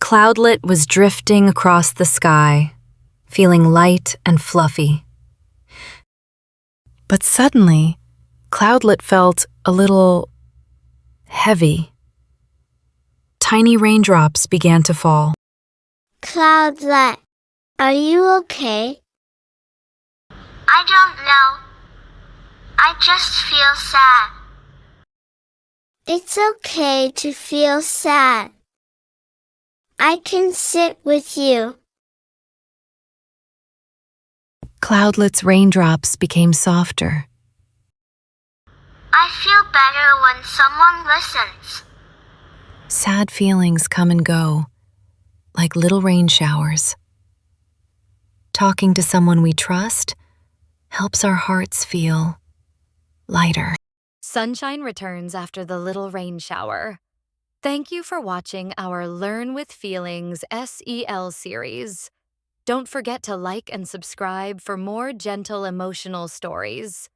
Cloudlet was drifting across the sky, feeling light and fluffy. But suddenly, Cloudlet felt a little heavy. Tiny raindrops began to fall. Cloudlet, are you okay? I don't know. I just feel sad. It's okay to feel sad. I can sit with you. Cloudlet's raindrops became softer. I feel better when someone listens. Sad feelings come and go, like little rain showers. Talking to someone we trust helps our hearts feel lighter. Sunshine returns after the little rain shower. Thank you for watching our Learn with Feelings SEL series. Don't forget to like and subscribe for more gentle emotional stories.